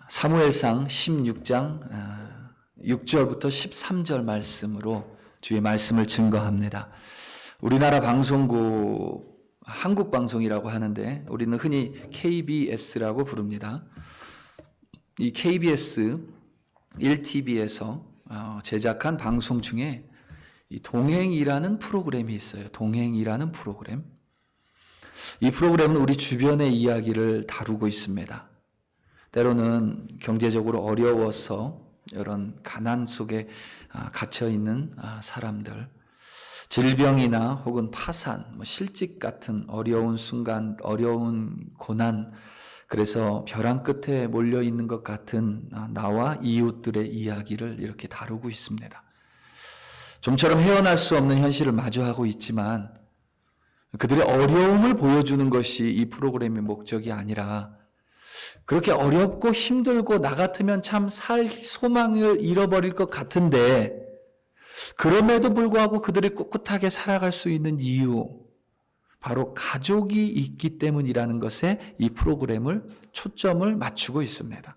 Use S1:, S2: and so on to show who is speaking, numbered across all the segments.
S1: 사무엘상 16장 6절부터 13절 말씀으로 주의 말씀을 증거합니다. 우리나라 방송국 한국방송이라고 하는데 우리는 흔히 KBS라고 부릅니다. 이 KBS 1TV에서 제작한 방송 중에 이 동행이라는 프로그램이 있어요. 동행이라는 프로그램. 이 프로그램은 우리 주변의 이야기를 다루고 있습니다. 때로는 경제적으로 어려워서 이런 가난 속에 갇혀 있는 사람들, 질병이나 혹은 파산, 실직 같은 어려운 순간, 어려운 고난, 그래서 벼랑 끝에 몰려 있는 것 같은 나와 이웃들의 이야기를 이렇게 다루고 있습니다. 좀처럼 헤어날 수 없는 현실을 마주하고 있지만 그들의 어려움을 보여주는 것이 이 프로그램의 목적이 아니라 그렇게 어렵고 힘들고 나 같으면 참 살 소망을 잃어버릴 것 같은데 그럼에도 불구하고 그들이 꿋꿋하게 살아갈 수 있는 이유, 바로 가족이 있기 때문이라는 것에 이 프로그램을 초점을 맞추고 있습니다.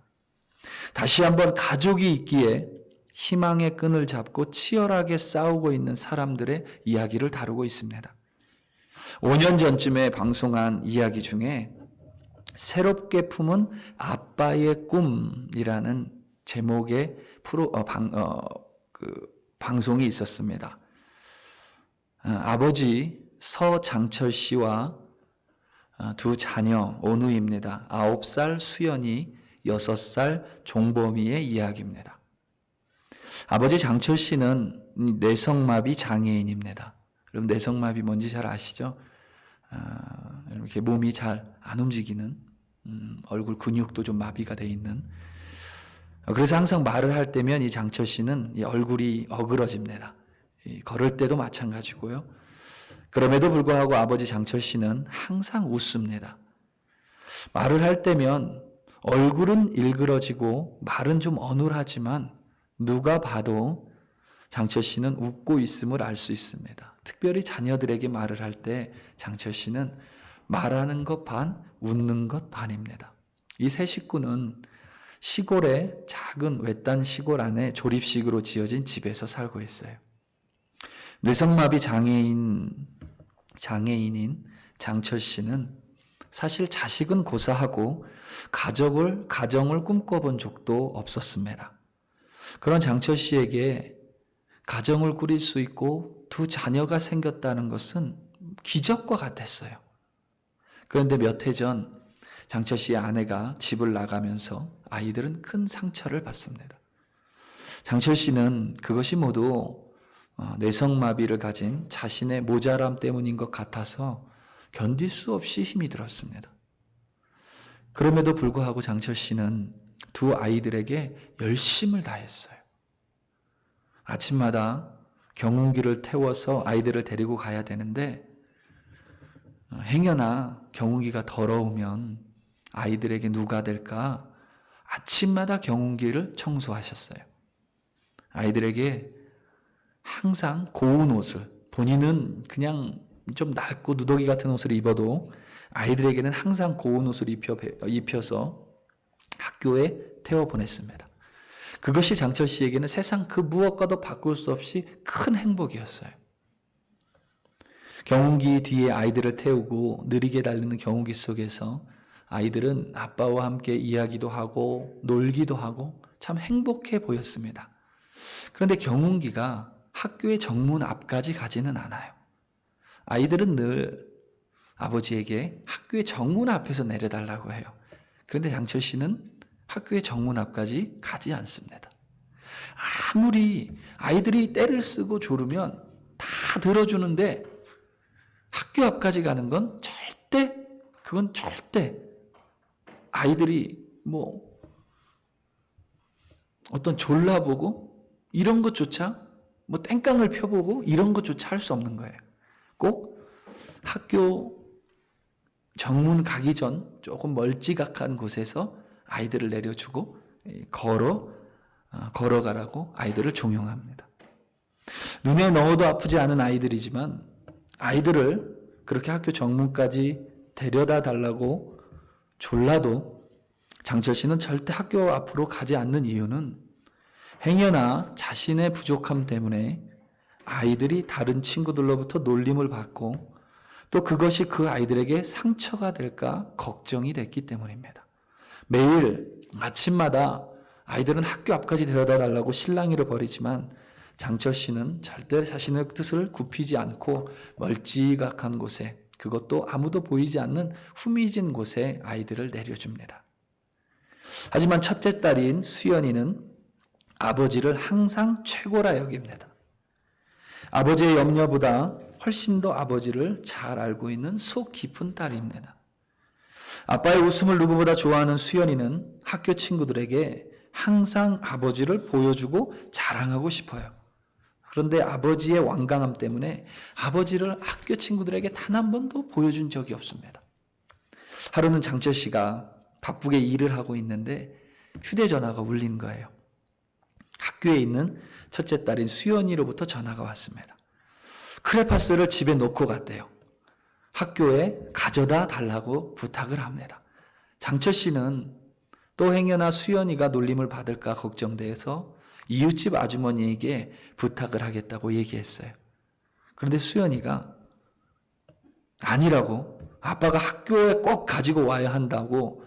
S1: 다시 한번 가족이 있기에 희망의 끈을 잡고 치열하게 싸우고 있는 사람들의 이야기를 다루고 있습니다. 5년 전쯤에 방송한 이야기 중에 새롭게 품은 아빠의 꿈이라는 제목의 방송이 있었습니다. 아버지 서장철 씨와 두 자녀 온우입니다. 9살 수연이, 6살 종범이의 이야기입니다. 아버지 장철 씨는 뇌성마비 장애인입니다. 여러분 뇌성마비 뭔지 잘 아시죠? 이렇게 몸이 잘 안 움직이는, 얼굴 근육도 좀 마비가 돼 있는. 그래서 항상 말을 할 때면 이 장철 씨는 이 얼굴이 어그러집니다. 걸을 때도 마찬가지고요. 그럼에도 불구하고 아버지 장철 씨는 항상 웃습니다. 말을 할 때면 얼굴은 일그러지고 말은 좀 어눌하지만 누가 봐도 장철 씨는 웃고 있음을 알 수 있습니다. 특별히 자녀들에게 말을 할 때 장철 씨는 말하는 것 반, 웃는 것 반입니다. 이 세 식구는 시골의 작은 외딴 시골 안에 조립식으로 지어진 집에서 살고 있어요. 뇌성마비 장애인인 장철 씨는 사실 자식은 고사하고 가정을 꿈꿔본 적도 없었습니다. 그런 장철 씨에게 가정을 꾸릴 수 있고 두 자녀가 생겼다는 것은 기적과 같았어요. 그런데 몇 해 전 장철 씨의 아내가 집을 나가면서 아이들은 큰 상처를 받습니다. 장철 씨는 그것이 모두 뇌성마비를 가진 자신의 모자람 때문인 것 같아서 견딜 수 없이 힘이 들었습니다. 그럼에도 불구하고 장철 씨는 두 아이들에게 열심을 다했어요. 아침마다 경운기를 태워서 아이들을 데리고 가야 되는데 행여나 경운기가 더러우면 아이들에게 누가 될까? 아침마다 경운기를 청소하셨어요. 아이들에게 항상 고운 옷을, 본인은 그냥 좀 낡고 누더기 같은 옷을 입어도 아이들에게는 항상 고운 옷을 입혀서 학교에 태워 보냈습니다. 그것이 장철 씨에게는 세상 그 무엇과도 바꿀 수 없이 큰 행복이었어요. 경운기 뒤에 아이들을 태우고 느리게 달리는 경운기 속에서 아이들은 아빠와 함께 이야기도 하고 놀기도 하고 참 행복해 보였습니다. 그런데 경운기가 학교의 정문 앞까지 가지는 않아요. 아이들은 늘 아버지에게 학교의 정문 앞에서 내려달라고 해요. 그런데 장철 씨는 학교의 정문 앞까지 가지 않습니다. 아무리 아이들이 떼를 쓰고 조르면 다 들어주는데 학교 앞까지 가는 건 절대 아이들이 어떤 졸라보고 이런 것조차 땡깡을 펴보고 이런 것조차 할 수 없는 거예요. 꼭 학교 정문 가기 전 조금 멀찌각한 곳에서 아이들을 내려주고 걸어가라고 아이들을 종용합니다. 눈에 넣어도 아프지 않은 아이들이지만 아이들을 그렇게 학교 정문까지 데려다 달라고 졸라도 장철 씨는 절대 학교 앞으로 가지 않는 이유는 행여나 자신의 부족함 때문에 아이들이 다른 친구들로부터 놀림을 받고 또 그것이 그 아이들에게 상처가 될까 걱정이 됐기 때문입니다. 매일 아침마다 아이들은 학교 앞까지 데려다 달라고 실랑이를 벌이지만 장철 씨는 절대 자신의 뜻을 굽히지 않고 멀찌감한 곳에, 그것도 아무도 보이지 않는 후미진 곳에 아이들을 내려줍니다. 하지만 첫째 딸인 수연이는 아버지를 항상 최고라 여깁니다. 아버지의 염려보다 훨씬 더 아버지를 잘 알고 있는 속 깊은 딸입니다. 아빠의 웃음을 누구보다 좋아하는 수연이는 학교 친구들에게 항상 아버지를 보여주고 자랑하고 싶어요. 그런데 아버지의 완강함 때문에 아버지를 학교 친구들에게 단 한 번도 보여준 적이 없습니다. 하루는 장철 씨가 바쁘게 일을 하고 있는데 휴대전화가 울린 거예요. 학교에 있는 첫째 딸인 수연이로부터 전화가 왔습니다. 크레파스를 집에 놓고 갔대요. 학교에 가져다 달라고 부탁을 합니다. 장철 씨는 또 행여나 수연이가 놀림을 받을까 걱정돼서 이웃집 아주머니에게 부탁을 하겠다고 얘기했어요. 그런데 수연이가 아니라고, 아빠가 학교에 꼭 가지고 와야 한다고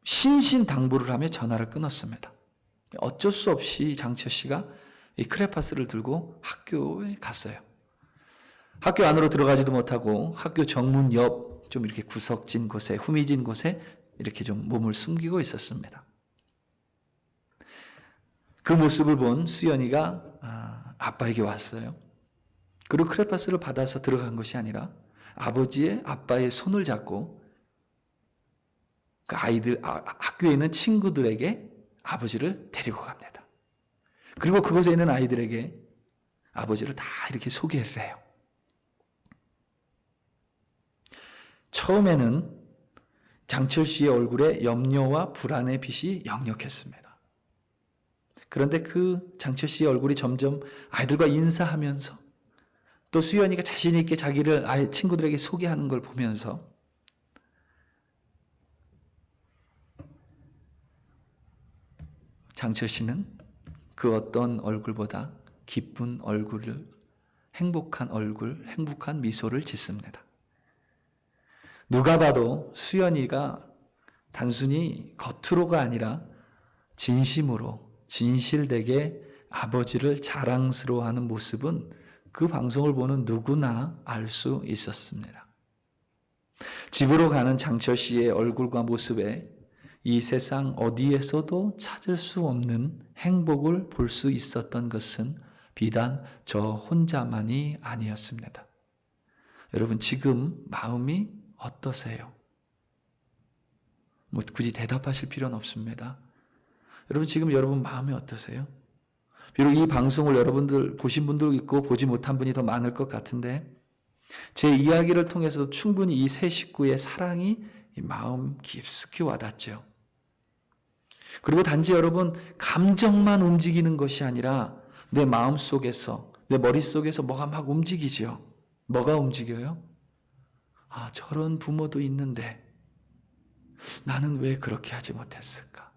S1: 신신당부를 하며 전화를 끊었습니다. 어쩔 수 없이 장철 씨가 이 크레파스를 들고 학교에 갔어요. 학교 안으로 들어가지도 못하고 학교 정문 옆 좀 이렇게 구석진 곳에, 후미진 곳에 이렇게 좀 몸을 숨기고 있었습니다. 그 모습을 본 수연이가 아빠에게 왔어요. 그리고 크레파스를 받아서 들어간 것이 아니라 아빠의 손을 잡고 그 학교에 있는 친구들에게 아버지를 데리고 갑니다. 그리고 그곳에 있는 아이들에게 아버지를 다 이렇게 소개를 해요. 처음에는 장철 씨의 얼굴에 염려와 불안의 빛이 역력했습니다. 그런데 그 장철 씨의 얼굴이 점점 아이들과 인사하면서 또 수연이가 자신 있게 자기를 친구들에게 소개하는 걸 보면서 장철 씨는 그 어떤 얼굴보다 기쁜 얼굴을, 행복한 미소를 짓습니다. 누가 봐도 수연이가 단순히 겉으로가 아니라 진심으로 진실되게 아버지를 자랑스러워하는 모습은 그 방송을 보는 누구나 알 수 있었습니다. 집으로 가는 장철 씨의 얼굴과 모습에 이 세상 어디에서도 찾을 수 없는 행복을 볼 수 있었던 것은 비단 저 혼자만이 아니었습니다. 여러분, 지금 마음이 어떠세요? 굳이 대답하실 필요는 없습니다. 여러분, 지금 여러분 마음이 어떠세요? 비록 이 방송을 여러분들 보신 분도 있고 보지 못한 분이 더 많을 것 같은데 제 이야기를 통해서도 충분히 이 세 식구의 사랑이 이 마음 깊숙이 와닿죠. 그리고 단지 여러분 감정만 움직이는 것이 아니라 내 마음 속에서, 내 머릿속에서 뭐가 막 움직이죠. 뭐가 움직여요? 저런 부모도 있는데 나는 왜 그렇게 하지 못했을까?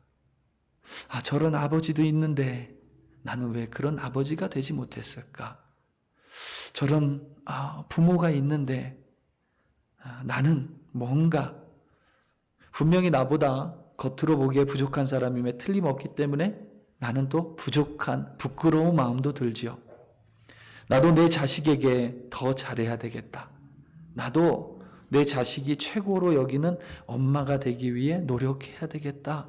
S1: 저런 아버지도 있는데 나는 왜 그런 아버지가 되지 못했을까? 저런 부모가 있는데 나는 뭔가 분명히 나보다 겉으로 보기에 부족한 사람임에 틀림없기 때문에 나는 또 부족한 부끄러운 마음도 들지요. 나도 내 자식에게 더 잘해야 되겠다. 나도 내 자식이 최고로 여기는 엄마가 되기 위해 노력해야 되겠다.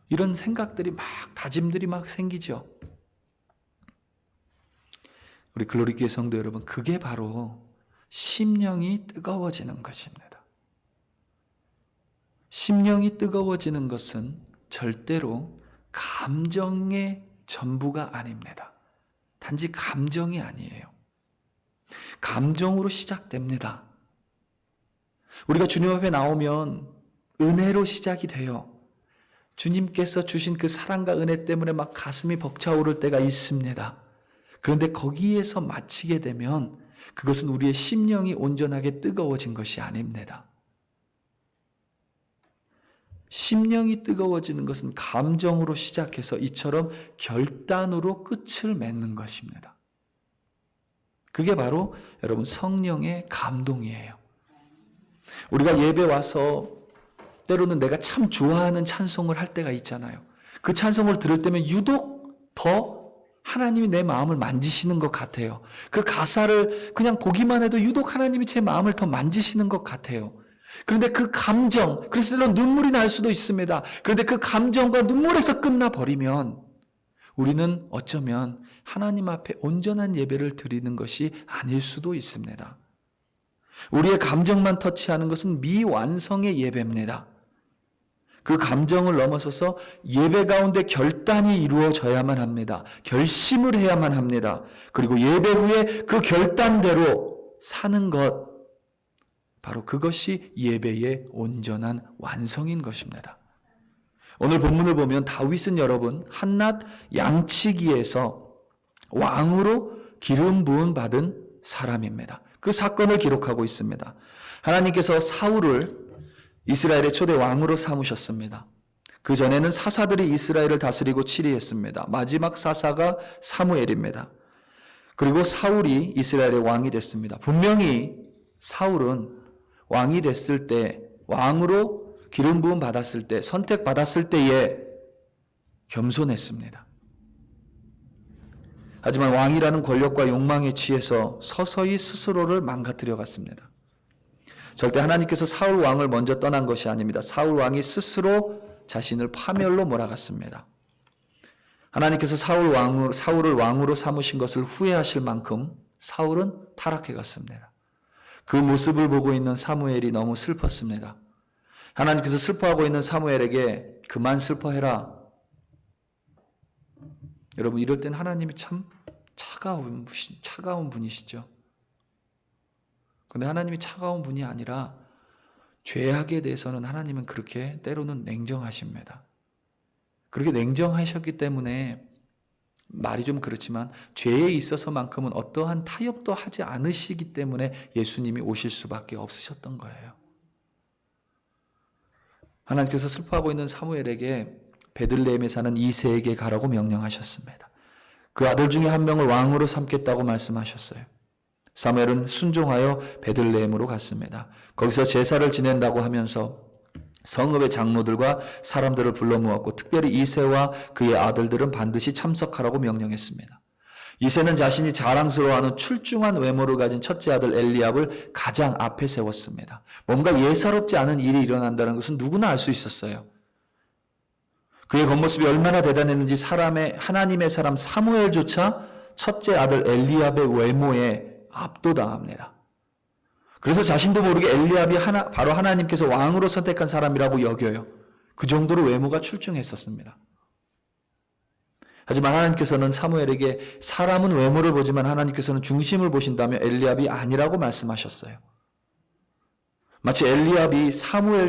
S1: 이런 생각들이 다짐들이 막 생기죠. 우리 글로리교회 성도 여러분, 그게 바로 심령이 뜨거워지는 것입니다. 심령이 뜨거워지는 것은 절대로 감정의 전부가 아닙니다. 단지 감정이 아니에요. 감정으로 시작됩니다. 우리가 주님 앞에 나오면 은혜로 시작이 돼요. 주님께서 주신 그 사랑과 은혜 때문에 막 가슴이 벅차오를 때가 있습니다. 그런데 거기에서 마치게 되면 그것은 우리의 심령이 온전하게 뜨거워진 것이 아닙니다. 심령이 뜨거워지는 것은 감정으로 시작해서 이처럼 결단으로 끝을 맺는 것입니다. 그게 바로 여러분 성령의 감동이에요. 우리가 예배 와서 때로는 내가 참 좋아하는 찬송을 할 때가 있잖아요. 그 찬송을 들을 때면 유독 더 하나님이 내 마음을 만지시는 것 같아요. 그 가사를 그냥 보기만 해도 유독 하나님이 제 마음을 더 만지시는 것 같아요. 그런데 그 감정, 그래서 때로는 눈물이 날 수도 있습니다. 그런데 그 감정과 눈물에서 끝나버리면 우리는 어쩌면 하나님 앞에 온전한 예배를 드리는 것이 아닐 수도 있습니다. 우리의 감정만 터치하는 것은 미완성의 예배입니다. 그 감정을 넘어서서 예배 가운데 결단이 이루어져야만 합니다. 결심을 해야만 합니다. 그리고 예배 후에 그 결단대로 사는 것, 바로 그것이 예배의 온전한 완성인 것입니다. 오늘 본문을 보면 다윗은 여러분 한낱 양치기에서 왕으로 기름 부음 받은 사람입니다. 그 사건을 기록하고 있습니다. 하나님께서 사울을 이스라엘의 초대 왕으로 삼으셨습니다. 그 전에는 사사들이 이스라엘을 다스리고 치리했습니다. 마지막 사사가 사무엘입니다. 그리고 사울이 이스라엘의 왕이 됐습니다. 분명히 사울은 왕이 됐을 때, 왕으로 기름 부음 받았을 때, 선택받았을 때에 겸손했습니다. 하지만 왕이라는 권력과 욕망에 취해서 서서히 스스로를 망가뜨려 갔습니다. 절대 하나님께서 사울 왕을 먼저 떠난 것이 아닙니다. 사울 왕이 스스로 자신을 파멸로 몰아갔습니다. 하나님께서 사울을 왕으로 삼으신 것을 후회하실 만큼 사울은 타락해 갔습니다. 그 모습을 보고 있는 사무엘이 너무 슬펐습니다. 하나님께서 슬퍼하고 있는 사무엘에게 그만 슬퍼해라. 여러분, 이럴 땐 하나님이 참 차가운 분이시죠. 그런데 하나님이 차가운 분이 아니라 죄악에 대해서는 하나님은 그렇게 때로는 냉정하십니다. 그렇게 냉정하셨기 때문에 말이 좀 그렇지만 죄에 있어서만큼은 어떠한 타협도 하지 않으시기 때문에 예수님이 오실 수밖에 없으셨던 거예요. 하나님께서 슬퍼하고 있는 사무엘에게 베들레헴에 사는 이새에게 가라고 명령하셨습니다. 그 아들 중에 한 명을 왕으로 삼겠다고 말씀하셨어요. 사무엘은 순종하여 베들레헴으로 갔습니다. 거기서 제사를 지낸다고 하면서 성읍의 장로들과 사람들을 불러 모았고 특별히 이새와 그의 아들들은 반드시 참석하라고 명령했습니다. 이새는 자신이 자랑스러워하는 출중한 외모를 가진 첫째 아들 엘리압을 가장 앞에 세웠습니다. 뭔가 예사롭지 않은 일이 일어난다는 것은 누구나 알 수 있었어요. 그의 겉모습이 얼마나 대단했는지 하나님의 사람 사무엘조차 첫째 아들 엘리압의 외모에 압도당합니다. 그래서 자신도 모르게 엘리압이 바로 하나님께서 왕으로 선택한 사람이라고 여겨요. 그 정도로 외모가 출중했었습니다. 하지만 하나님께서는 사무엘에게 사람은 외모를 보지만 하나님께서는 중심을 보신다며 엘리압이 아니라고 말씀하셨어요. 마치 엘리압이 사울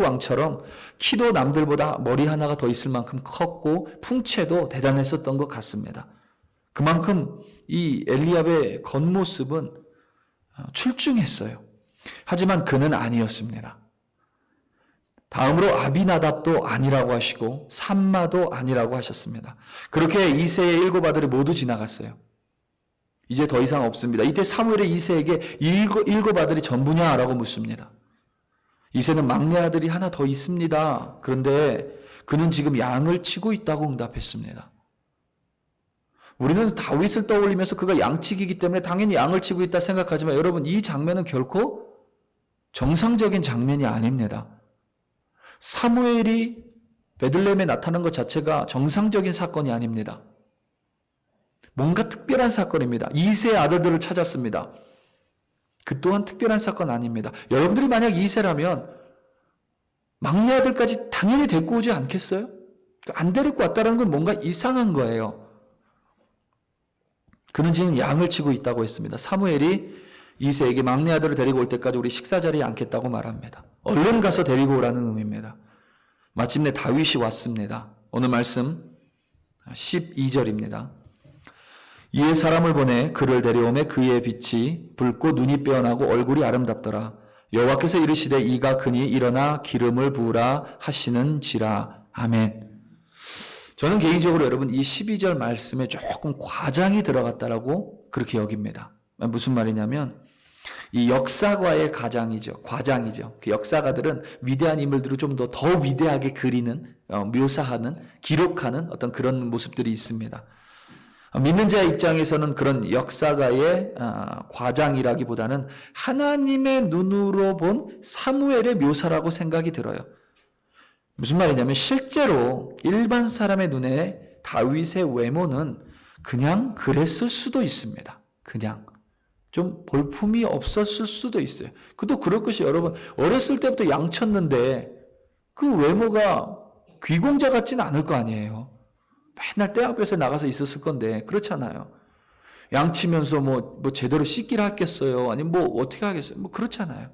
S1: 왕처럼 키도 남들보다 머리 하나가 더 있을 만큼 컸고 풍채도 대단했었던 것 같습니다. 그만큼 이 엘리압의 겉모습은 출중했어요. 하지만 그는 아니었습니다. 다음으로 아비나답도 아니라고 하시고 삼마도 아니라고 하셨습니다. 그렇게 이새의 7 아들이 모두 지나갔어요. 이제 더 이상 없습니다. 이때 사무엘이 이새에게 7 아들이 전부냐라고 묻습니다. 이새는 막내 아들이 하나 더 있습니다. 그런데 그는 지금 양을 치고 있다고 응답했습니다. 우리는 다윗을 떠올리면서 그가 양치기이기 때문에 당연히 양을 치고 있다 생각하지만 여러분, 이 장면은 결코 정상적인 장면이 아닙니다. 사무엘이 베들레헴에 나타난 것 자체가 정상적인 사건이 아닙니다. 뭔가 특별한 사건입니다. 이새의 아들들을 찾았습니다. 그 또한 특별한 사건 아닙니다. 여러분들이 만약 이새라면 막내 아들까지 당연히 데리고 오지 않겠어요? 안 데리고 왔다는 건 뭔가 이상한 거예요. 그는 지금 양을 치고 있다고 했습니다. 사무엘이 이새에게 막내 아들을 데리고 올 때까지 우리 식사 자리에 앉겠다고 말합니다. 얼른 가서 데리고 오라는 의미입니다. 마침내 다윗이 왔습니다. 오늘 말씀 12절입니다. 이에 사람을 보내 그를 데려오매 그의 빛이 붉고 눈이 빼어나고 얼굴이 아름답더라. 여호와께서 이르시되 이가 그니 일어나 기름을 부으라 하시는지라. 아멘. 저는 개인적으로 여러분 이 12절 말씀에 조금 과장이 들어갔다라고 그렇게 여깁니다. 무슨 말이냐면 이 역사가의 과장이죠. 그 역사가들은 위대한 인물들을 좀 더 위대하게 그리는, 묘사하는, 기록하는 어떤 그런 모습들이 있습니다. 믿는 자의 입장에서는 그런 역사가의 과장이라기보다는 하나님의 눈으로 본 사무엘의 묘사라고 생각이 들어요. 무슨 말이냐면 실제로 일반 사람의 눈에 다윗의 외모는 그냥 그랬을 수도 있습니다. 그냥 좀 볼품이 없었을 수도 있어요. 그도 그럴 것이 여러분 어렸을 때부터 양쳤는데 그 외모가 귀공자 같지는 않을 거 아니에요. 맨날 떼학볕에 나가서 있었을 건데 그렇잖아요. 양치면서 뭐 제대로 씻기를 했겠어요? 아니면 뭐 어떻게 하겠어요? 뭐 그렇잖아요.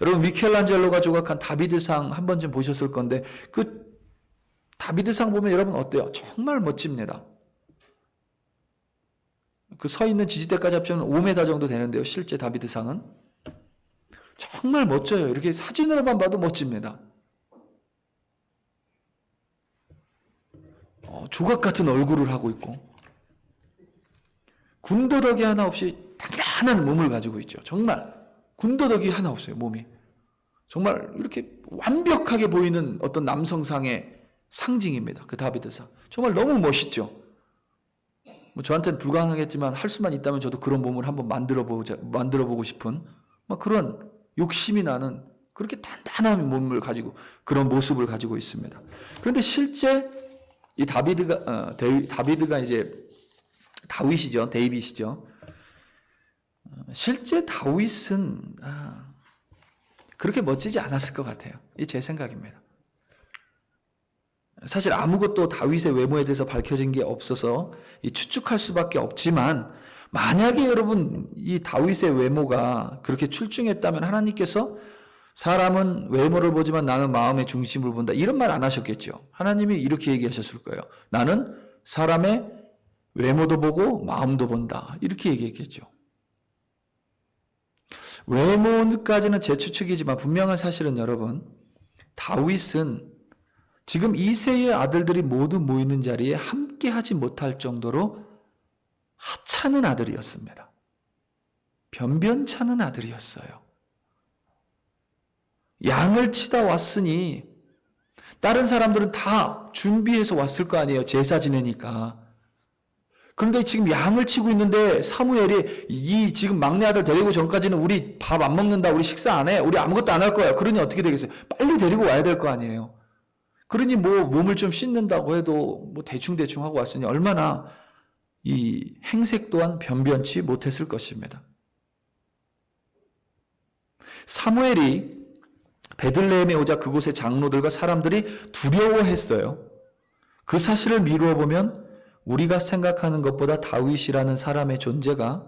S1: 여러분 미켈란젤로가 조각한 다비드상 한 번쯤 보셨을 건데 그 다비드상 보면 여러분 어때요? 정말 멋집니다. 그 서 있는 지지대까지 합치면 5m 정도 되는데요. 실제 다비드상은 정말 멋져요. 이렇게 사진으로만 봐도 멋집니다. 조각 같은 얼굴을 하고 있고 군더더기 하나 없이 단단한 몸을 가지고 있죠. 정말 군더더기 하나 없어요. 몸이 정말 이렇게 완벽하게 보이는 어떤 남성상의 상징입니다. 그 다비드상 정말 너무 멋있죠. 뭐 저한테는 불가능하겠지만 할 수만 있다면 저도 그런 몸을 한번 만들어 보고 싶은 그런 욕심이 나는 그렇게 단단한 몸을 가지고 그런 모습을 가지고 있습니다. 그런데 실제 이 다비드가 이제 다윗이죠. 데이빗이죠. 실제 다윗은 그렇게 멋지지 않았을 것 같아요. 이 제 생각입니다. 사실 아무것도 다윗의 외모에 대해서 밝혀진 게 없어서 추측할 수밖에 없지만 만약에 여러분 이 다윗의 외모가 그렇게 출중했다면 하나님께서 사람은 외모를 보지만 나는 마음의 중심을 본다 이런 말 안 하셨겠죠. 하나님이 이렇게 얘기하셨을 거예요. 나는 사람의 외모도 보고 마음도 본다 이렇게 얘기했겠죠. 외모까지는 제 추측이지만 분명한 사실은 여러분 다윗은 지금 이새의 아들들이 모두 모이는 자리에 함께 하지 못할 정도로 하찮은 아들이었습니다. 변변찮은 아들이었어요. 양을 치다 왔으니 다른 사람들은 다 준비해서 왔을 거 아니에요. 제사 지내니까. 그런데 지금 양을 치고 있는데 사무엘이 이 지금 막내 아들 데리고 전까지는 우리 밥 안 먹는다. 우리 식사 안 해. 우리 아무것도 안 할 거야. 그러니 어떻게 되겠어요? 빨리 데리고 와야 될 거 아니에요. 그러니 뭐 몸을 좀 씻는다고 해도 뭐 대충 하고 왔으니 얼마나 이 행색 또한 변변치 못했을 것입니다. 사무엘이 베들레헴에 오자 그곳의 장로들과 사람들이 두려워했어요. 그 사실을 미루어 보면 우리가 생각하는 것보다 다윗이라는 사람의 존재가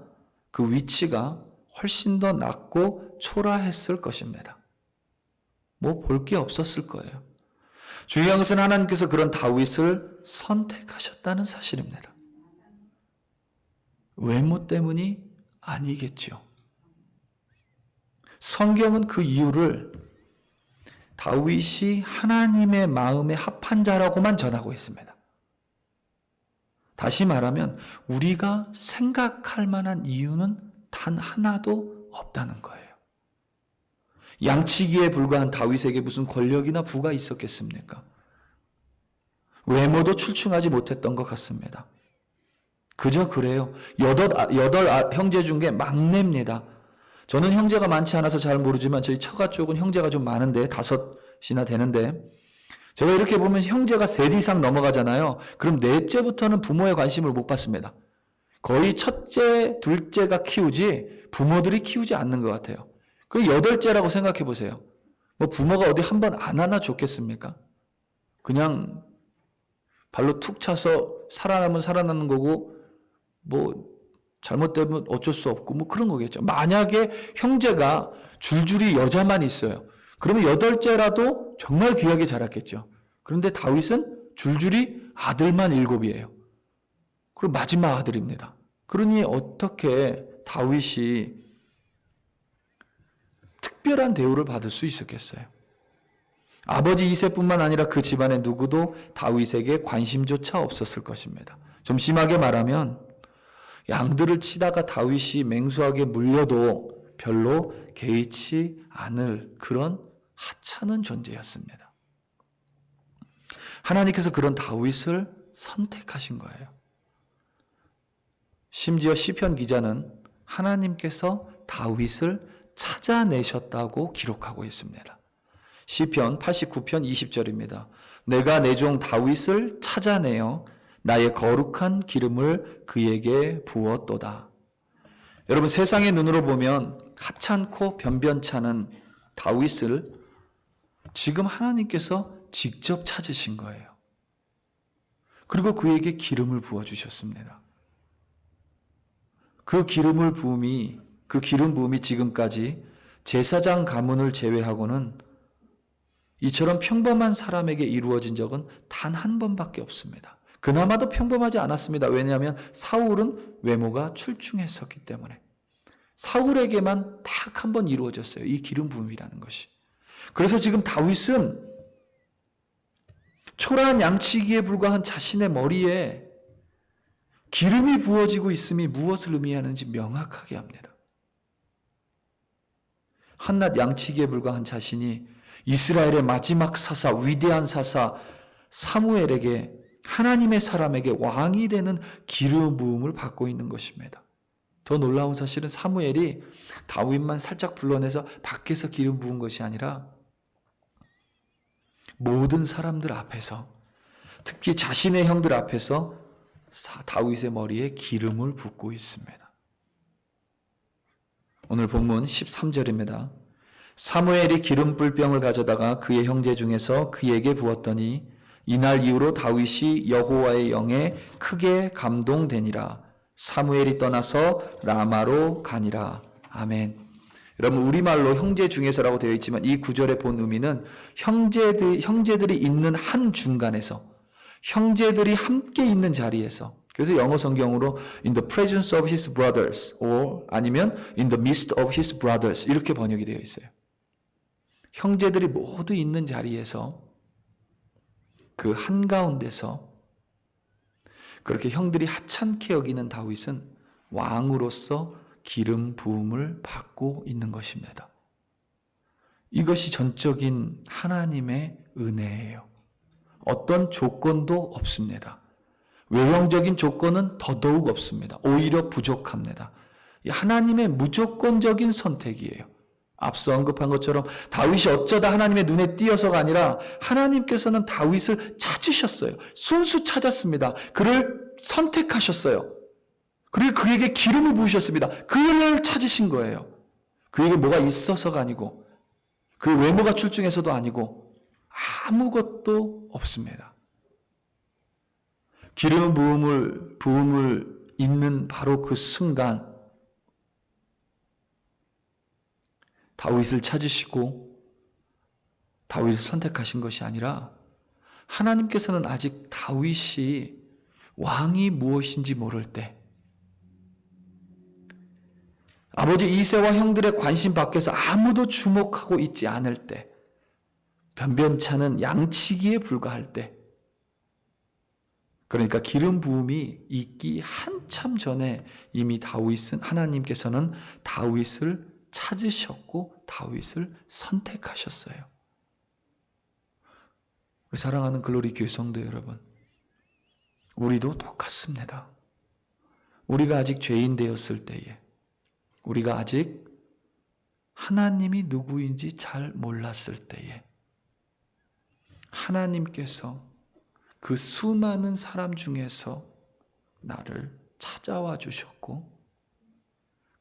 S1: 그 위치가 훨씬 더 낮고 초라했을 것입니다. 뭐 볼 게 없었을 거예요. 중요한 것은 하나님께서 그런 다윗을 선택하셨다는 사실입니다. 외모 때문이 아니겠죠. 성경은 그 이유를 다윗이 하나님의 마음에 합한 자라고만 전하고 있습니다. 다시 말하면 우리가 생각할 만한 이유는 단 하나도 없다는 거예요. 양치기에 불과한 다윗에게 무슨 권력이나 부가 있었겠습니까? 외모도 출중하지 못했던 것 같습니다. 그저 그래요. 여덟 형제 중에 막내입니다. 저는 형제가 많지 않아서 잘 모르지만 저희 처가 쪽은 형제가 좀 많은데 5이나 되는데 제가 이렇게 보면 형제가 3 이상 넘어가잖아요. 그럼 넷째부터는 부모의 관심을 못 받습니다. 거의 첫째, 둘째가 키우지 부모들이 키우지 않는 것 같아요. 그 8째라고 생각해 보세요. 뭐 부모가 어디 한 번 안 하나 좋겠습니까? 그냥 발로 툭 차서 살아남으면 살아나는 거고 뭐 잘못되면 어쩔 수 없고 뭐 그런 거겠죠. 만약에 형제가 줄줄이 여자만 있어요. 그러면 8째라도 정말 귀하게 자랐겠죠. 그런데 다윗은 줄줄이 아들만 7이에요. 그리고 마지막 아들입니다. 그러니 어떻게 다윗이 특별한 대우를 받을 수 있었겠어요? 아버지 이새뿐만 아니라 그 집안의 누구도 다윗에게 관심조차 없었을 것입니다. 좀 심하게 말하면 양들을 치다가 다윗이 맹수하게 물려도 별로 개의치 않을 그런 하찮은 존재였습니다. 하나님께서 그런 다윗을 선택하신 거예요. 심지어 시편 기자는 하나님께서 다윗을 찾아내셨다고 기록하고 있습니다. 시편 89편 20절입니다. 내가 내 종 다윗을 찾아내어 나의 거룩한 기름을 그에게 부었도다. 여러분, 세상의 눈으로 보면 하찮고 변변찮은 다윗을 지금 하나님께서 직접 찾으신 거예요. 그리고 그에게 기름을 부어주셨습니다. 그 기름 부음이 지금까지 제사장 가문을 제외하고는 이처럼 평범한 사람에게 이루어진 적은 단 한 번밖에 없습니다. 그나마도 평범하지 않았습니다. 왜냐하면 사울은 외모가 출중했었기 때문에. 사울에게만 딱 한 번 이루어졌어요. 이 기름 부음이라는 것이. 그래서 지금 다윗은 초라한 양치기에 불과한 자신의 머리에 기름이 부어지고 있음이 무엇을 의미하는지 명확하게 합니다. 한낱 양치기에 불과한 자신이 이스라엘의 마지막 사사, 위대한 사사 사무엘에게, 하나님의 사람에게 왕이 되는 기름 부음을 받고 있는 것입니다. 더 놀라운 사실은 사무엘이 다윗만 살짝 불러내서 밖에서 기름 부은 것이 아니라 모든 사람들 앞에서, 특히 자신의 형들 앞에서 다윗의 머리에 기름을 붓고 있습니다. 오늘 본문 13절입니다. 사무엘이 기름 뿔병을 가져다가 그의 형제 중에서 그에게 부었더니 이날 이후로 다윗이 여호와의 영에 크게 감동되니라. 사무엘이 떠나서 라마로 가니라. 아멘. 여러분, 우리말로 형제 중에서라고 되어 있지만 이 구절의 본 의미는 형제들이 있는 한 중간에서, 형제들이 함께 있는 자리에서, 그래서 영어 성경으로 in the presence of his brothers or 아니면 in the midst of his brothers 이렇게 번역이 되어 있어요. 형제들이 모두 있는 자리에서, 그 한가운데서 그렇게 형들이 하찮게 여기는 다윗은 왕으로서 기름 부음을 받고 있는 것입니다. 이것이 전적인 하나님의 은혜예요. 어떤 조건도 없습니다. 외형적인 조건은 더더욱 없습니다. 오히려 부족합니다. 하나님의 무조건적인 선택이에요. 앞서 언급한 것처럼 다윗이 어쩌다 하나님의 눈에 띄어서가 아니라 하나님께서는 다윗을 찾으셨어요. 순수 찾았습니다. 그를 선택하셨어요. 그리고 그에게 기름을 부으셨습니다. 그를 찾으신 거예요. 그에게 뭐가 있어서가 아니고, 그 외모가 출중해서도 아니고, 아무것도 없습니다. 기름 부음을 있는 바로 그 순간 다윗을 찾으시고 다윗을 선택하신 것이 아니라 하나님께서는 아직 다윗이 왕이 무엇인지 모를 때, 아버지 이새와 형들의 관심 밖에서 아무도 주목하고 있지 않을 때, 변변찮은 양치기에 불과할 때, 그러니까 기름 부음이 있기 한참 전에 이미 하나님께서는 다윗을 찾으셨고 다윗을 선택하셨어요. 우리 사랑하는 글로리 교회 성도 여러분, 우리도 똑같습니다. 우리가 아직 죄인 되었을 때에, 우리가 아직 하나님이 누구인지 잘 몰랐을 때에 하나님께서 그 수많은 사람 중에서 나를 찾아와 주셨고,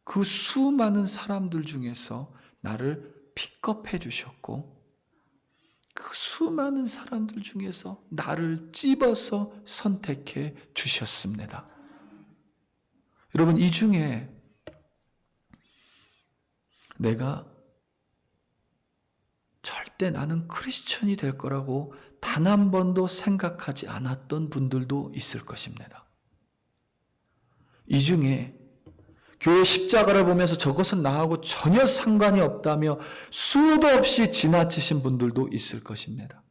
S1: 그 수많은 사람들 중에서 나를 픽업해 주셨고, 그 수많은 사람들 중에서 나를 찝어서 선택해 주셨습니다. 여러분, 이 중에 내가 절대 나는 크리스천이 될 거라고 단 한 번도 생각하지 않았던 분들도 있을 것입니다. 이 중에 교회 십자가를 보면서 저것은 나하고 전혀 상관이 없다며 수도 없이 지나치신 분들도 있을 것입니다.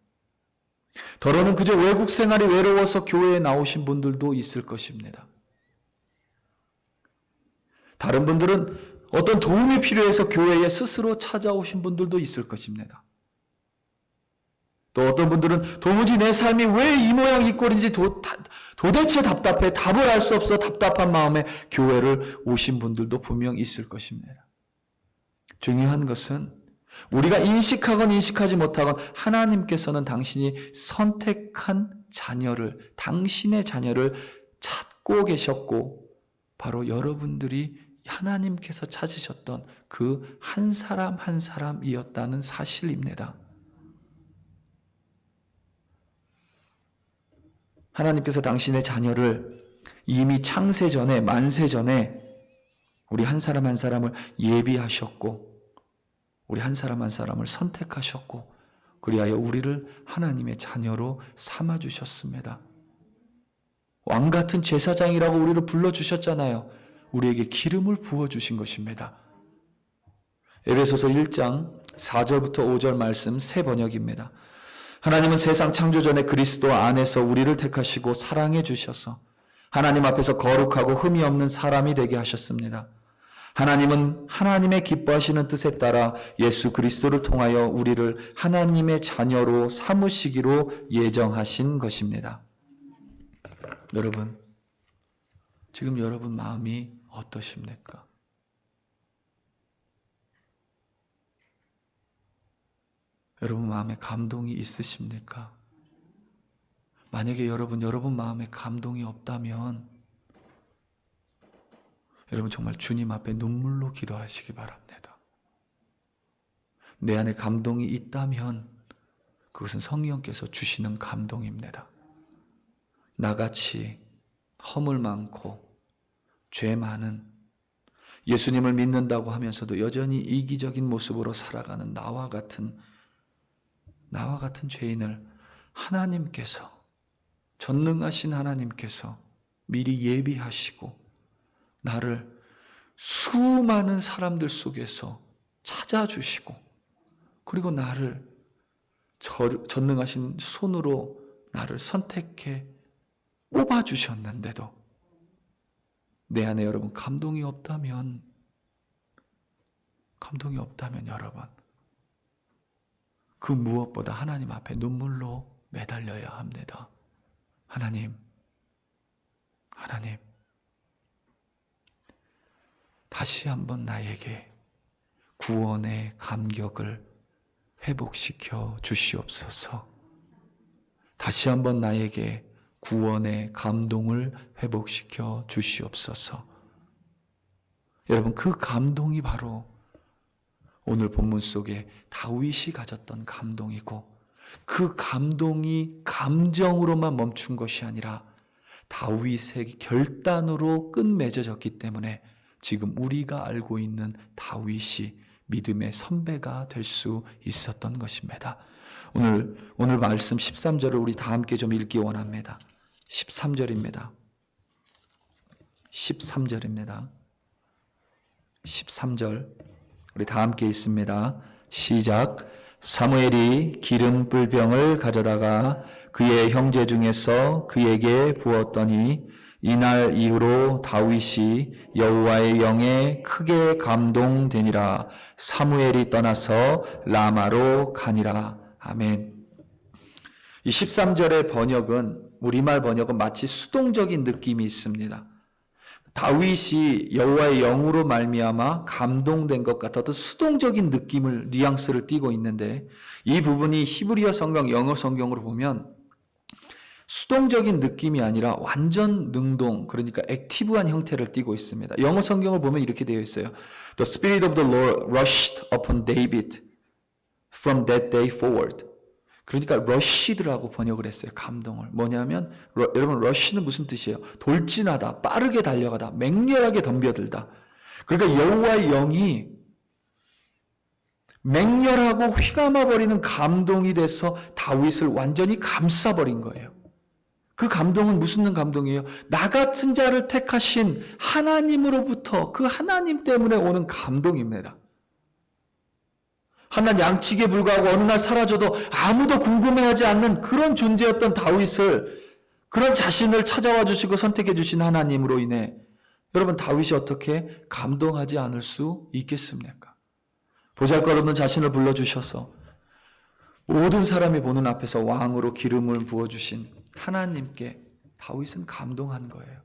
S1: 더러는 그저 외국 생활이 외로워서 교회에 나오신 분들도 있을 것입니다. 다른 분들은 어떤 도움이 필요해서 교회에 스스로 찾아오신 분들도 있을 것입니다. 또 어떤 분들은 도무지 내 삶이 왜 이 모양 이 꼴인지 도대체 답답해 답을 알 수 없어 답답한 마음에 교회를 오신 분들도 분명 있을 것입니다. 중요한 것은 우리가 인식하건 인식하지 못하건 하나님께서는 당신이 선택한 자녀를, 당신의 자녀를 찾고 계셨고 바로 여러분들이 하나님께서 찾으셨던 그 한 사람 한 사람이었다는 사실입니다. 하나님께서 당신의 자녀를 이미 창세 전에, 만세 전에 우리 한 사람 한 사람을 예비하셨고 우리 한 사람 한 사람을 선택하셨고 그리하여 우리를 하나님의 자녀로 삼아주셨습니다. 왕같은 제사장이라고 우리를 불러주셨잖아요. 우리에게 기름을 부어주신 것입니다. 에베소서 1장 4절부터 5절 말씀 새 번역입니다. 하나님은 세상 창조 전에 그리스도 안에서 우리를 택하시고 사랑해 주셔서 하나님 앞에서 거룩하고 흠이 없는 사람이 되게 하셨습니다. 하나님은 하나님의 기뻐하시는 뜻에 따라 예수 그리스도를 통하여 우리를 하나님의 자녀로 삼으시기로 예정하신 것입니다. 여러분, 지금 여러분 마음이 어떠십니까? 여러분 마음에 감동이 있으십니까? 만약에 여러분 마음에 감동이 없다면 여러분 정말 주님 앞에 눈물로 기도하시기 바랍니다. 내 안에 감동이 있다면 그것은 성령께서 주시는 감동입니다. 나같이 허물 많고 죄 많은 예수님을 믿는다고 하면서도 여전히 이기적인 모습으로 살아가는 나와 같은 죄인을 하나님께서, 전능하신 하나님께서 미리 예비하시고 나를 수많은 사람들 속에서 찾아주시고 그리고 나를 전능하신 손으로 나를 선택해 뽑아주셨는데도 내 안에 여러분 감동이 없다면 여러분 그 무엇보다 하나님 앞에 눈물로 매달려야 합니다. 하나님 다시 한번 나에게 구원의 감격을 회복시켜 주시옵소서. 다시 한번 나에게 구원의 감동을 회복시켜 주시옵소서. 여러분 그 감동이 바로 오늘 본문 속에 다윗이 가졌던 감동이고 그 감동이 감정으로만 멈춘 것이 아니라 다윗의 결단으로 끝맺어졌기 때문에 지금 우리가 알고 있는 다윗이 믿음의 선배가 될 수 있었던 것입니다. 오늘 말씀 13절을 우리 다 함께 좀 읽기 원합니다. 13절입니다. 13절 우리 다 함께 읽습니다. 시작. 사무엘이 기름 뿔병을 가져다가 그의 형제 중에서 그에게 부었더니 이날 이후로 다윗이 여호와의 영에 크게 감동되니라. 사무엘이 떠나서 라마로 가니라. 아멘. 이 13절의 번역은 우리말 번역은 마치 수동적인 느낌이 있습니다. 다윗이 여호와의 영으로 말미암아 감동된 것 같아 어떤 수동적인 느낌을 뉘앙스를 띠고 있는데 이 부분이 히브리어 성경, 영어 성경으로 보면 수동적인 느낌이 아니라 완전 능동, 그러니까 액티브한 형태를 띠고 있습니다. 영어 성경을 보면 이렇게 되어 있어요. The Spirit of the Lord rushed upon David from that day forward. 그러니까 rushed라고 번역을 했어요. 감동을. 뭐냐면 여러분 rush는 무슨 뜻이에요? 돌진하다, 빠르게 달려가다, 맹렬하게 덤벼들다. 그러니까 여호와의 영이 맹렬하고 휘감아버리는 감동이 돼서 다윗을 완전히 감싸버린 거예요. 그 감동은 무슨 감동이에요? 나 같은 자를 택하신 하나님으로부터 그 하나님 때문에 오는 감동입니다. 한낱 양치기에 불과하고 어느 날 사라져도 아무도 궁금해하지 않는 그런 존재였던 다윗을, 그런 자신을 찾아와 주시고 선택해 주신 하나님으로 인해 여러분, 다윗이 어떻게 감동하지 않을 수 있겠습니까? 보잘것없는 자신을 불러주셔서 모든 사람이 보는 앞에서 왕으로 기름을 부어주신 하나님께 다윗은 감동한 거예요.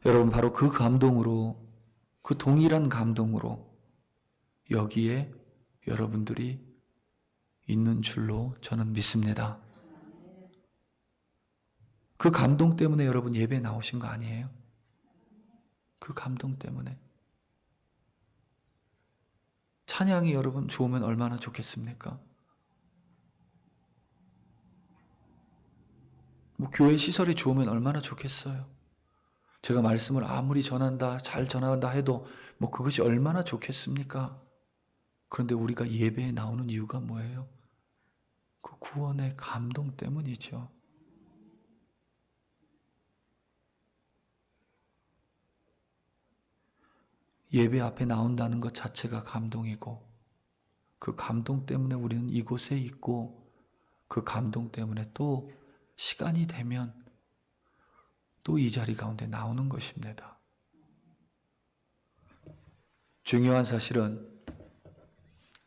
S1: 여러분, 바로 그 감동으로, 그 동일한 감동으로 여기에 여러분들이 있는 줄로 저는 믿습니다. 그 감동 때문에 여러분 예배에 나오신 거 아니에요? 그 감동 때문에. 찬양이 여러분 좋으면 얼마나 좋겠습니까? 뭐 교회 시설이 좋으면 얼마나 좋겠어요? 제가 말씀을 아무리 전한다, 잘 전한다 해도 뭐 그것이 얼마나 좋겠습니까? 그런데 우리가 예배에 나오는 이유가 뭐예요? 그 구원의 감동 때문이죠. 예배 앞에 나온다는 것 자체가 감동이고, 그 감동 때문에 우리는 이곳에 있고, 그 감동 때문에 또 시간이 되면 또 이 자리 가운데 나오는 것입니다. 중요한 사실은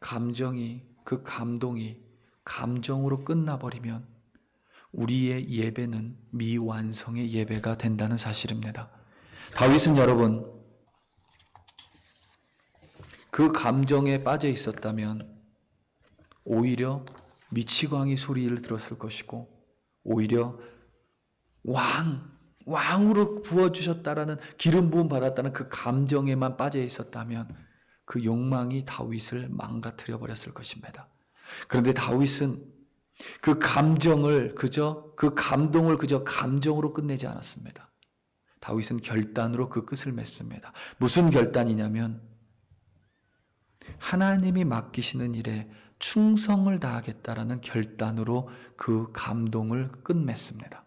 S1: 감정이, 그 감동이 감정으로 끝나버리면 우리의 예배는 미완성의 예배가 된다는 사실입니다. 다윗은 여러분, 그 감정에 빠져 있었다면 오히려 미치광이 소리를 들었을 것이고, 오히려 왕으로 부어주셨다라는, 기름 부음 받았다는 그 감정에만 빠져 있었다면 그 욕망이 다윗을 망가뜨려 버렸을 것입니다. 그런데 다윗은 그 감정을 그 감동을 그저 감정으로 끝내지 않았습니다. 다윗은 결단으로 그 끝을 맺습니다. 무슨 결단이냐면 하나님이 맡기시는 일에 충성을 다하겠다라는 결단으로 그 감동을 끝맺습니다.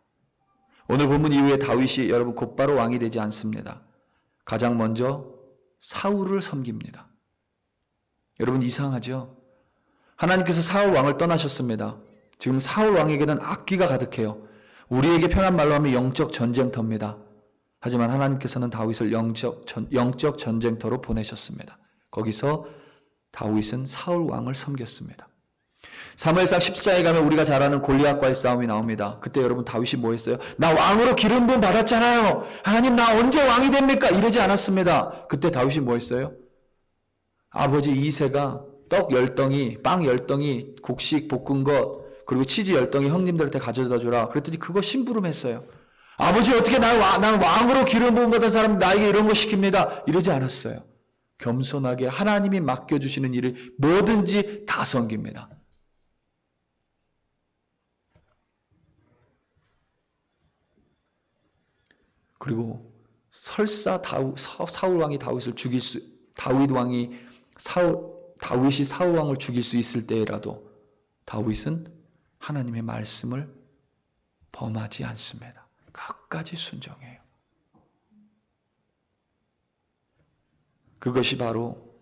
S1: 오늘 본문 이후에 다윗이 여러분 곧바로 왕이 되지 않습니다. 가장 먼저 사울을 섬깁니다. 여러분 이상하죠? 하나님께서 사울 왕을 떠나셨습니다. 지금 사울 왕에게는 악기가 가득해요. 우리에게 편한 말로 하면 영적 전쟁터입니다. 하지만 하나님께서는 다윗을 영적 전쟁터로 보내셨습니다. 거기서 다윗은 사울 왕을 섬겼습니다. 사무엘상 14에 가면 우리가 잘 아는 골리앗과의 싸움이 나옵니다. 그때 여러분 다윗이 뭐 했어요? 나 왕으로 기름 부음 받았잖아요. 하나님 나 언제 왕이 됩니까? 이러지 않았습니다. 그때 다윗이 뭐 했어요? 아버지 이새가 떡 10덩이, 빵 10덩이, 곡식 볶은 것, 그리고 치즈 10덩이 형님들한테 가져다 줘라. 그랬더니 그거 심부름했어요. 아버지 어떻게 난 왕으로 기름 부음 받은 사람 나에게 이런 거 시킵니다. 이러지 않았어요. 겸손하게 하나님이 맡겨주시는 일을 뭐든지 다 섬깁니다. 그리고 설사 사울 왕이 다윗이 사울 왕을 죽일 수 있을 때라도 다윗은 하나님의 말씀을 범하지 않습니다. 끝까지 순종해요. 그것이 바로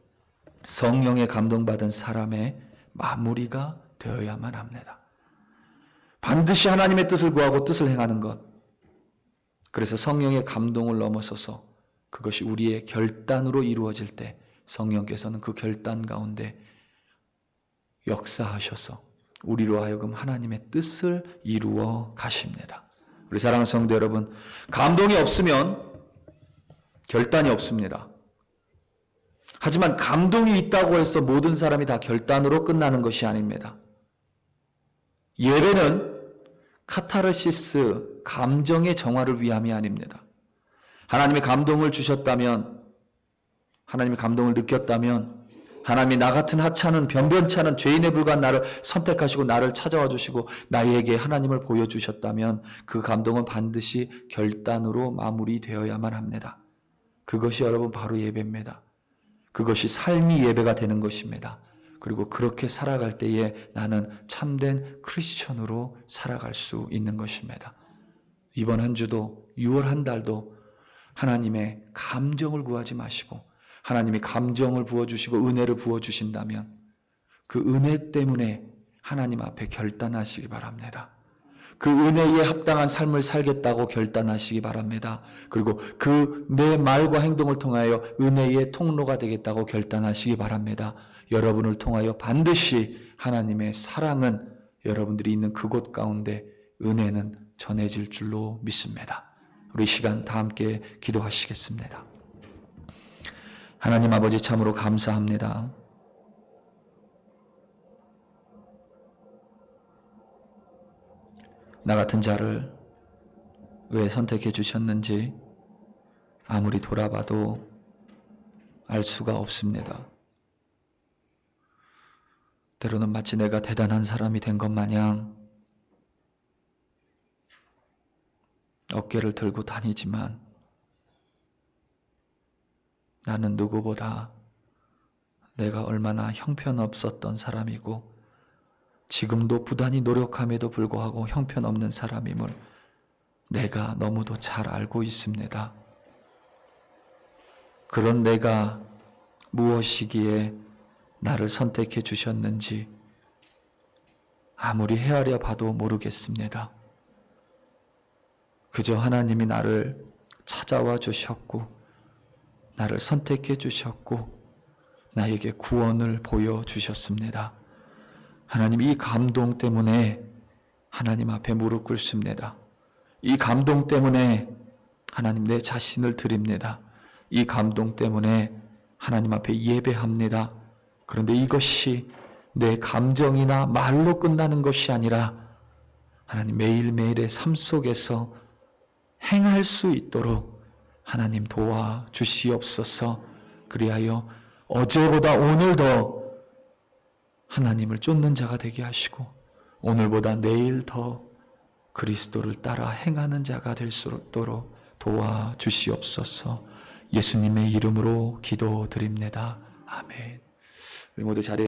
S1: 성령에 감동받은 사람의 마무리가 되어야만 합니다. 반드시 하나님의 뜻을 구하고 뜻을 행하는 것. 그래서 성령의 감동을 넘어서서 그것이 우리의 결단으로 이루어질 때 성령께서는 그 결단 가운데 역사하셔서 우리로 하여금 하나님의 뜻을 이루어 가십니다. 우리 사랑하는 성도 여러분, 감동이 없으면 결단이 없습니다. 하지만 감동이 있다고 해서 모든 사람이 다 결단으로 끝나는 것이 아닙니다. 예배는 카타르시스, 감정의 정화를 위함이 아닙니다. 하나님의 감동을 주셨다면, 하나님의 감동을 느꼈다면, 하나님이 나 같은 하찮은 변변치 않은 죄인에 불과한 나를 선택하시고 나를 찾아와 주시고 나에게 하나님을 보여주셨다면 그 감동은 반드시 결단으로 마무리되어야만 합니다. 그것이 여러분 바로 예배입니다. 그것이 삶이 예배가 되는 것입니다. 그리고 그렇게 살아갈 때에 나는 참된 크리스천으로 살아갈 수 있는 것입니다. 이번 한 주도 6월 한 달도 하나님의 감정을 구하지 마시고 하나님이 감정을 부어주시고 은혜를 부어주신다면 그 은혜 때문에 하나님 앞에 결단하시기 바랍니다. 그 은혜에 합당한 삶을 살겠다고 결단하시기 바랍니다. 그리고 그 내 말과 행동을 통하여 은혜의 통로가 되겠다고 결단하시기 바랍니다. 여러분을 통하여 반드시 하나님의 사랑은 여러분들이 있는 그곳 가운데 은혜는 전해질 줄로 믿습니다. 우리 시간 다 함께 기도하시겠습니다. 하나님 아버지 참으로 감사합니다. 나 같은 자를 왜 선택해 주셨는지 아무리 돌아봐도 알 수가 없습니다. 때로는 마치 내가 대단한 사람이 된 것 마냥 어깨를 들고 다니지만 나는 누구보다 내가 얼마나 형편없었던 사람이고 지금도 부단히 노력함에도 불구하고 형편없는 사람임을 내가 너무도 잘 알고 있습니다. 그런 내가 무엇이기에 나를 선택해 주셨는지 아무리 헤아려 봐도 모르겠습니다. 그저 하나님이 나를 찾아와 주셨고 나를 선택해 주셨고 나에게 구원을 보여주셨습니다. 하나님, 이 감동 때문에 하나님 앞에 무릎 꿇습니다. 이 감동 때문에 하나님 내 자신을 드립니다. 이 감동 때문에 하나님 앞에 예배합니다. 그런데 이것이 내 감정이나 말로 끝나는 것이 아니라 하나님 매일매일의 삶 속에서 행할 수 있도록 하나님 도와주시옵소서. 그리하여 어제보다 오늘 더 하나님을 쫓는 자가 되게 하시고 오늘보다 내일 더 그리스도를 따라 행하는 자가 될 수 있도록 도와주시옵소서. 예수님의 이름으로 기도드립니다. 아멘. 우리 모두 자리에